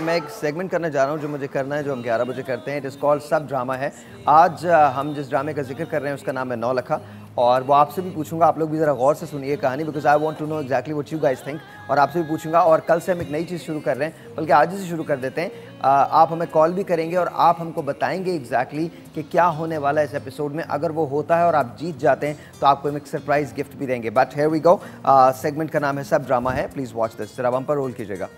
मैं एक सेगमेंट करने जा रहा हूँ जो मुझे करना है, जो हम 11 बजे करते हैं। इट इज़ कॉल्ड सब ड्रामा है। आज हम जिस ड्रामे का जिक्र कर रहे हैं उसका नाम है नौलखा, और वो आपसे भी पूछूंगा। आप लोग भी ज़रा गौर से सुनिए कहानी, because I want to know exactly what you guys think. और आपसे भी पूछूंगा, और कल से हम एक नई चीज़ शुरू कर रहे हैं, बल्कि आज ही से शुरू कर देते हैं। आप हमें कॉल भी करेंगे और आप हमको बताएंगे एग्जैक्टली कि क्या होने वाला है इस एपिसोड में। अगर वो होता है और आप जीत जाते हैं तो आपको हम एक सरप्राइज गिफ्ट भी देंगे। But here we go. Segment का नाम है सब ड्रामा है। Please watch this. जरा बम्पर रोल कीजिएगा।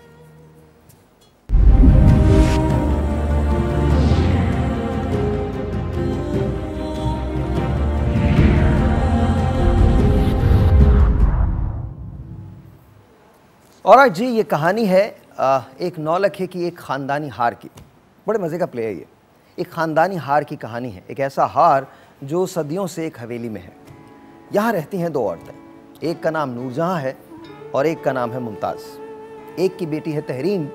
और जी ये कहानी है एक नौलखे की, एक ख़ानदानी हार की। बड़े मज़े का प्ले है ये। एक ख़ानदानी हार की कहानी है। एक ऐसा हार जो सदियों से एक हवेली में है। यहाँ रहती हैं दो औरतें। एक का नाम नूरजहाँ है और एक का नाम है मुमताज़। एक की बेटी है तहरीन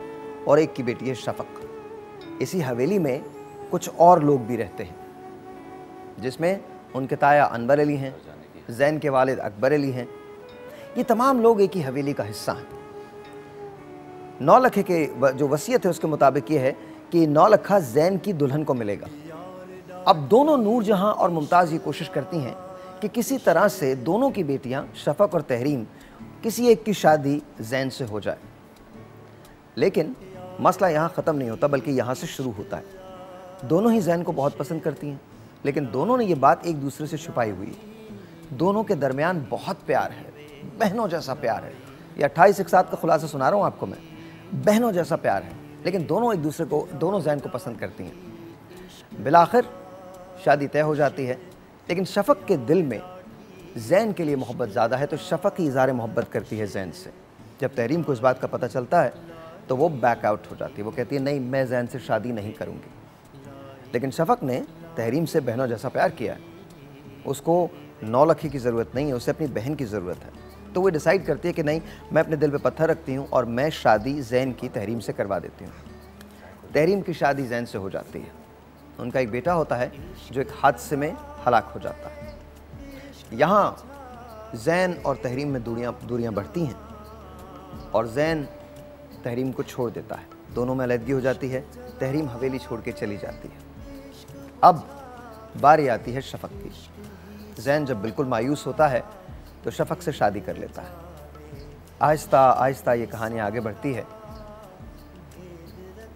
और एक की बेटी है शफ़क़। इसी हवेली में कुछ और लोग भी रहते हैं, जिसमें उनके ताया अनवर अली हैं, ज़ैन के वालिद अकबर अली हैं। ये तमाम लोग एक ही हवेली का हिस्सा हैं। नौलखे के जो वसीयत है उसके मुताबिक ये है कि नौलखा ज़ैन की दुल्हन को मिलेगा। अब दोनों नूरजहाँ और मुमताज़ ये कोशिश करती हैं कि किसी तरह से दोनों की बेटियां शफ़क़ और तहरीन किसी एक की शादी ज़ैन से हो जाए। लेकिन मसला यहाँ ख़त्म नहीं होता, बल्कि यहाँ से शुरू होता है। दोनों ही ज़ैन को बहुत पसंद करती हैं, लेकिन दोनों ने ये बात एक दूसरे से छुपाई हुई है। दोनों के दरमियान बहुत प्यार है, बहनों जैसा प्यार है। ये 28 एक साथ का खुलासा सुना रहा हूँ आपको मैं। बहनों जैसा प्यार है, लेकिन दोनों एक दूसरे को, दोनों ज़ैन को पसंद करती हैं। बिलाखिर शादी तय हो जाती है, लेकिन शफ़क़ के दिल में ज़ैन के लिए मोहब्बत ज़्यादा है, तो शफ़क़ ही इज़हार मोहब्बत करती है ज़ैन से। जब तहरीम को इस बात का पता चलता है तो वो बैक आउट हो जाती है। वो कहती है नहीं, मैं ज़ैन से शादी नहीं करूँगी। लेकिन शफ़क़ ने तहरीम से बहनों जैसा प्यार किया है। उसको नौलखे की ज़रूरत नहीं है, उसे अपनी बहन की ज़रूरत है। तो वो डिसाइड करती है कि नहीं, मैं अपने दिल पे पत्थर रखती हूँ और मैं शादी ज़ैन की तहरीम से करवा देती हूँ। तहरीम की शादी ज़ैन से हो जाती है। उनका एक बेटा होता है जो एक हादसे में हलाक हो जाता है। यहाँ ज़ैन और तहरीम में दूरियाँ बढ़ती हैं और ज़ैन तहरीम को छोड़ देता है। दोनों में अलहदगी हो जाती है। तहरीम हवेली छोड़ के चली जाती है। अब बारी आती है शफ़क़ की। ज़ैन जब बिल्कुल मायूस होता है तो शफ़क़ से शादी कर लेता है। आहिस्ता आहिस्ता ये कहानी आगे बढ़ती है।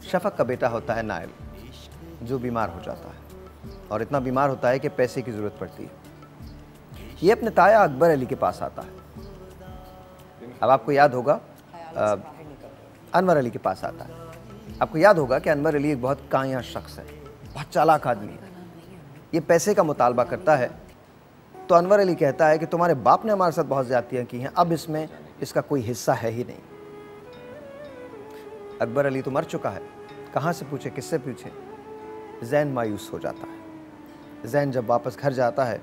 शफ़क़ का बेटा होता है नाइल, जो बीमार हो जाता है, और इतना बीमार होता है कि पैसे की ज़रूरत पड़ती है। ये अपने ताया अकबर अली के पास आता है। अब आपको याद होगा, अनवर अली के पास आता है। आपको याद होगा कि अनवर अली एक बहुत काया शख्स है, बहुत चालाक आदमी है। ये पैसे का मुतालबा करता है तो अनवर अली कहता है कि तुम्हारे बाप ने हमारे साथ बहुत ज़्यादतियाँ की हैं, अब इसमें इसका कोई हिस्सा है ही नहीं। अकबर अली तो मर चुका है, कहाँ से पूछे, किससे पूछे। ज़ैन मायूस हो जाता है। ज़ैन जब वापस घर जाता है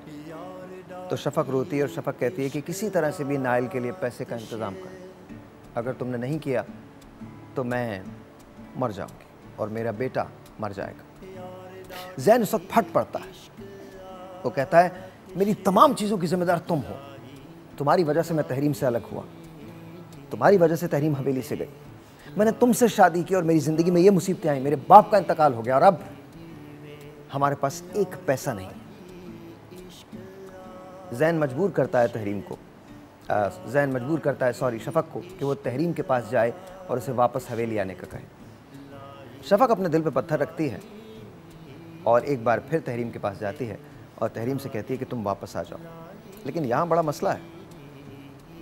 तो शफ़क़ रोती है और शफ़क़ कहती है कि किसी तरह से भी नाइल के लिए पैसे का इंतज़ाम कर। अगर तुमने नहीं किया तो मैं मर जाऊँगी और मेरा बेटा मर जाएगा। ज़ैन उस वक्त फट पड़ता है। वो कहता है मेरी तमाम चीज़ों की ज़िम्मेदार तुम हो। तुम्हारी वजह से मैं तहरीम से अलग हुआ, तुम्हारी वजह से तहरीम हवेली से गई, मैंने तुमसे शादी की और मेरी ज़िंदगी में ये मुसीबतें आई, मेरे बाप का इंतकाल हो गया और अब हमारे पास एक पैसा नहीं। ज़ैन मजबूर करता है तहरीम को, ज़ैन मजबूर करता है शफ़क़ को कि वो तहरीम के पास जाए और उसे वापस हवेली आने का कहे। शफ़क़ अपने दिल पे पत्थर रखती है और एक बार फिर तहरीम के पास जाती है और तहरीम से कहती है कि तुम वापस आ जाओ। लेकिन यहाँ बड़ा मसला है,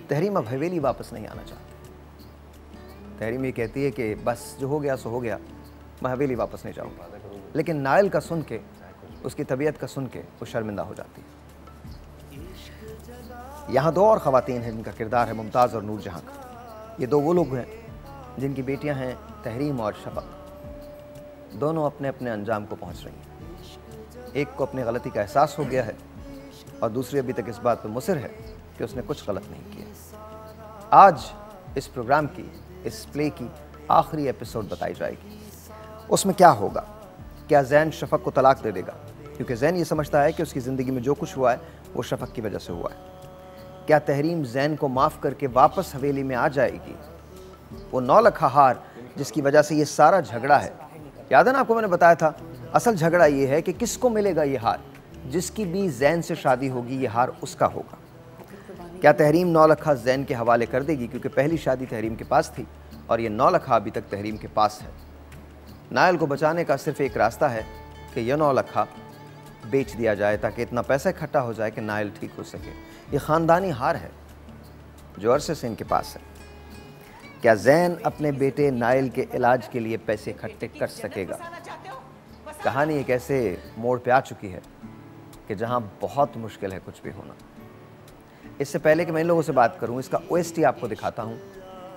तहरीम अब हवेली वापस नहीं आना चाहती। तहरीम ये कहती है कि बस जो हो गया सो हो गया, मैं हवेली वापस नहीं जाऊँगा। लेकिन नाइल का सुन के, उसकी तबीयत का सुन के वो शर्मिंदा हो जाती है। यहाँ दो और ख़वातीन हैं जिनका किरदार है मुमताज़ और नूरजहाँ का। ये दो वो लोग हैं जिनकी बेटियाँ हैं तहरीम और शफ़क़। दोनों अपने अपने अंजाम को पहुँच रही हैं। एक को अपनी गलती का एहसास हो गया है और दूसरी अभी तक इस बात पर मुसिर है कि उसने कुछ गलत नहीं किया। आज इस प्रोग्राम की, इस प्ले की आखिरी एपिसोड बताई जाएगी। उसमें क्या होगा? क्या ज़ैन शफ़क़ को तलाक दे देगा? क्योंकि ज़ैन ये समझता है कि उसकी ज़िंदगी में जो कुछ हुआ है वो शफ़क़ की वजह से हुआ है। क्या तहरीम ज़ैन को माफ़ करके वापस हवेली में आ जाएगी? वो नौलखा हार जिसकी वजह से ये सारा झगड़ा है। याद है ना आपको मैंने बताया था, असल झगड़ा ये है कि किसको मिलेगा ये हार। जिसकी भी जैन से शादी होगी ये हार उसका होगा। क्या तहरीम 9 लखा जैन के हवाले कर देगी, क्योंकि पहली शादी तहरीम के पास थी और ये 9 लखा अभी तक तहरीम के पास है। नायल को बचाने का सिर्फ एक रास्ता है कि यह 9 लखा बेच दिया जाए ताकि इतना पैसा इकट्ठा हो जाए कि नायल ठीक हो सके। ये ख़ानदानी हार है जो अरसे से इनके पास है। क्या जैन अपने बेटे नायल के इलाज के लिए पैसे इकट्ठे कर सकेगा? कहानी एक ऐसे मोड़ पे आ चुकी है कि जहां बहुत मुश्किल है कुछ भी होना। इससे पहले कि मैं इन लोगों से बात करूं, इसका OST आपको दिखाता हूं,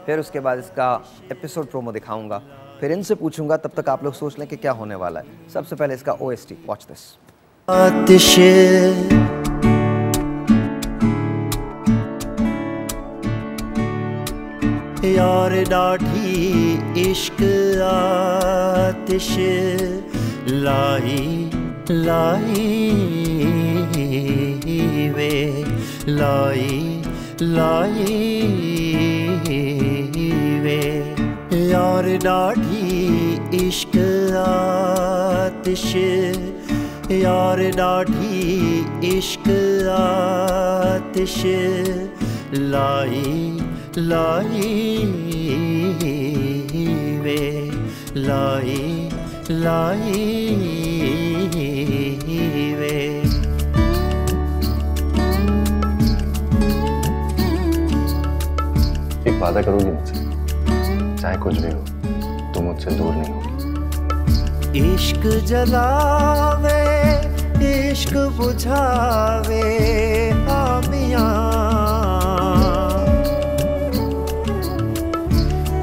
फिर उसके बाद इसका एपिसोड प्रोमो दिखाऊंगा, फिर इनसे पूछूंगा। तब तक आप लोग सोच लें कि क्या होने वाला है। सबसे पहले इसका OST वॉच दिस। यार डाढ़ी इश्क आतिश लाई लाई वे लाई लाई वे यार डाढ़ी इश्क आतिश यार डाढ़ी इश्क आतिश लाई लाई वे लाई लाई वे। एक वादा करोगी मुझसे, चाहे कुछ भी हो तुम मुझसे दूर नहीं होगी। इश्क जलावे इश्क बुझावे आमियां,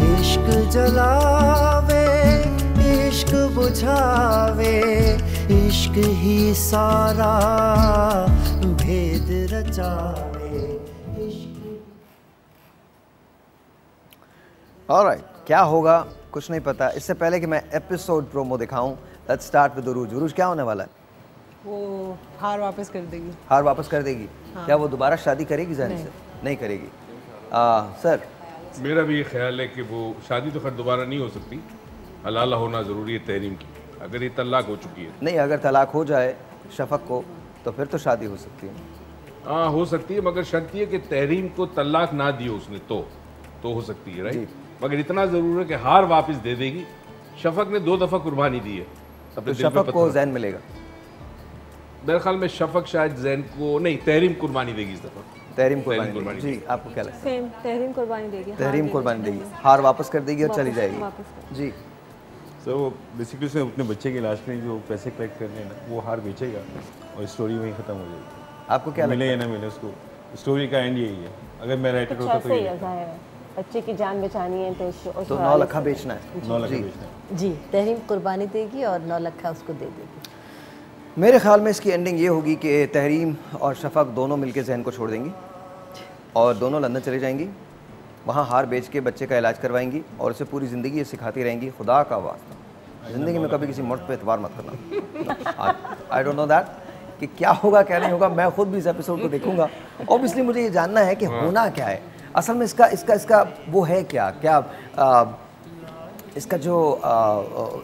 इश्क जलावे इश्क बुझावे इश्क ही सारा भेद रचावे। ऑलराइट, क्या होगा कुछ नहीं पता। इससे पहले कि मैं एपिसोड प्रोमो दिखाऊं, लेट्स स्टार्ट विद उरूज। उरूज, क्या होने वाला है? वो हार वापस कर देगी। हार वापस कर देगी? हाँ। क्या वो दोबारा शादी करेगी जैन से? नहीं करेगी। सर, मेरा भी ये ख्याल है कि वो शादी तो खैर दोबारा नहीं हो सकती, हलाला होना ज़रूरी है तहरीम की। अगर ये तलाक हो चुकी है, नहीं, अगर तलाक हो जाए शफक को तो फिर तो शादी हो सकती है। हाँ हो सकती है, मगर शर्त ये कि तहरीम को तलाक ना दियो उसने तो हो सकती है, राइट। मगर इतना ज़रूर है कि हार वापस दे देगी। शफक ने 2 दफ़ा कुर्बानी दी है, तो शफक को जैन मिलेगा। मेरे ख्याल में शफक शायद जैन को नहीं, तहरीम कुर्बानी देगी इस दफ़ा। तहरीम कुर्बानी जी, आपको क्या लगता है? सेम, तहरीम कुर्बानी देगी। तहरीम कुर्बानी देगी, हार वापस कर देगी और चली जाएगी। जी सर, वो बेसिकली उसने अपने बच्चे के इलाज के लिए जो पैसे कलेक्ट करने हैं ना, वो हार बेचेगा और स्टोरी वहीं ख़त्म हो जाएगी। आपको क्या लगता मिले है? या ना मिले, उसको स्टोरी का एंड यही है। अगर मैं राइटर होता तो ये बच्चे की जान बचानी है तो 9 लखा बेचना है। 9 लाख जी। बेचना है। जी, तहरीम कुर्बानी देगी और 9 लखा उसको दे देगी। मेरे ख्याल में इसकी एंडिंग ये होगी कि तहरीम और शफक दोनों मिलकर जैन को छोड़ देंगी और दोनों लंदन चली जाएंगी, वहाँ हार बेच के बच्चे का इलाज करवाएंगी और उसे पूरी ज़िंदगी ये सिखाती रहेंगी, खुदा का वास्ता ज़िंदगी में कभी किसी मर्द पे एतबार मत करना। आई डोंट नो दैट कि क्या होगा क्या नहीं होगा। मैं खुद भी इस एपिसोड को देखूंगा। ऑब्वियसली मुझे ये जानना है कि होना क्या है असल में। इसका वो है क्या इसका जो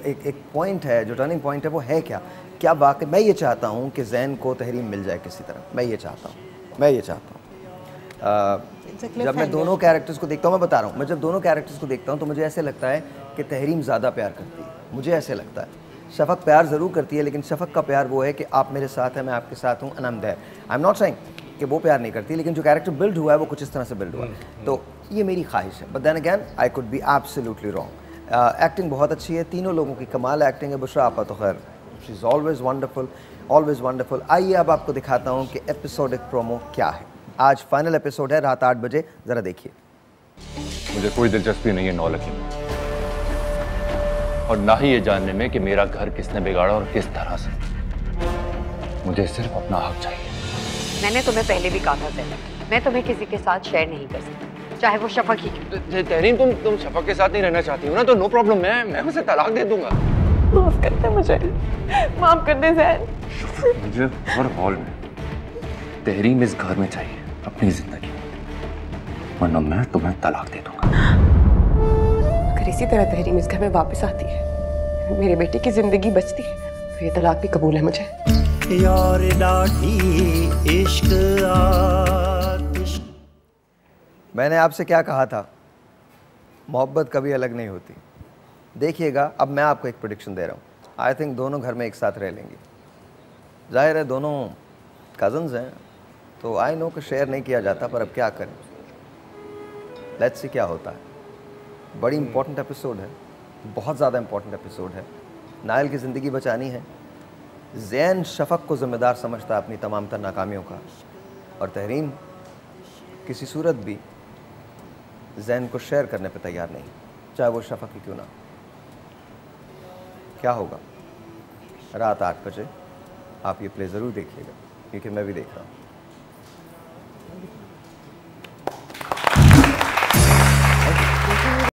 एक पॉइंट है, जो टर्निंग पॉइंट है, वो है क्या? क्या वाकई मैं ये चाहता हूँ कि जैन को तहरीम मिल जाए किसी तरह। मैं ये चाहता हूँ। जब मैं दोनों कैरेक्टर्स को देखता हूँ, मैं बता रहा हूँ, मैं जब दोनों कैरेक्टर्स को देखता हूँ तो मुझे ऐसे लगता है कि तहरीम ज़्यादा प्यार करती है। मुझे ऐसे लगता है शफक प्यार ज़रूर करती है, लेकिन शफक का प्यार वो है कि आप मेरे साथ हैं, मैं आपके साथ हूँ, and I am there. I am not saying कि वो प्यार नहीं करती, लेकिन जो कैरेक्टर बिल्ड हुआ है वो कुछ इस तरह से बिल्ड हुआ है। तो ये मेरी ख्वाहिश है, but then again I could be absolutely wrong. Acting बहुत अच्छी है, तीनों लोगों की कमाल एक्टिंग है। बुशरा आपा तो खैर शी इज़ ऑलवेज वंडरफुल। आइए अब आपको दिखाता हूँ कि एपिसोडिक प्रोमो क्या है। आज फाइनल एपिसोड है, रात 8 बजे, ज़रा देखिए। मुझे कोई दिलचस्पी नहीं है 9 लखी में, और ना ही ये जानने में कि मेरा घर किसने बिगाड़ा और किस तरह से। मुझे सिर्फ अपना हक चाहिए। मैंने तुम्हें पहले भी कहा था ज़ैनब, मैं तुम्हें किसी के साथ शेयर नहीं कर सकती, चाहे वो शफक ही क्यों। तहरीम, तुम शफक के साथ नहीं रहना चाहती हो ना, तो नो प्रॉब्लम, मैं उसे तलाक दे दूंगा। माफ कर दे मुझे, माफ कर दे ज़ैन। मुझे हर हाल में तहरीम इस घर में चाहिए अपनी जिंदगी, वरना मैं तुम्हें तलाक दे दूंगा। अगर किसी तरह तहरीम इस घर में वापस आती है, मेरे बेटे की जिंदगी बचती है, तो ये तलाक भी कबूल है मुझे। यार डाठी इश्क आतिश। मैंने आपसे क्या कहा था, मोहब्बत कभी अलग नहीं होती। देखिएगा, अब मैं आपको एक प्रेडिक्शन दे रहा हूँ। आई थिंक दोनों घर में एक साथ रह लेंगे। जाहिर है दोनों कज़न्स हैं, तो आई नो कि शेयर नहीं किया जाता, पर अब क्या करें, लेट्स सी क्या होता है। बड़ी इंपॉर्टेंट एपिसोड है, बहुत ज़्यादा इंपॉर्टेंट एपिसोड है। नाइल की ज़िंदगी बचानी है। ज़ैन शफ़क़ को ज़िम्मेदार समझता है अपनी तमाम तर नाकामियों का, और तहरीम किसी सूरत भी ज़ैन को शेयर करने पे तैयार नहीं, चाहे वो शफ़क़ ही क्यों ना। क्या होगा? रात 8 बजे आप ये प्ले ज़रूर देखिएगा, क्योंकि मैं भी देख रहा हूँ।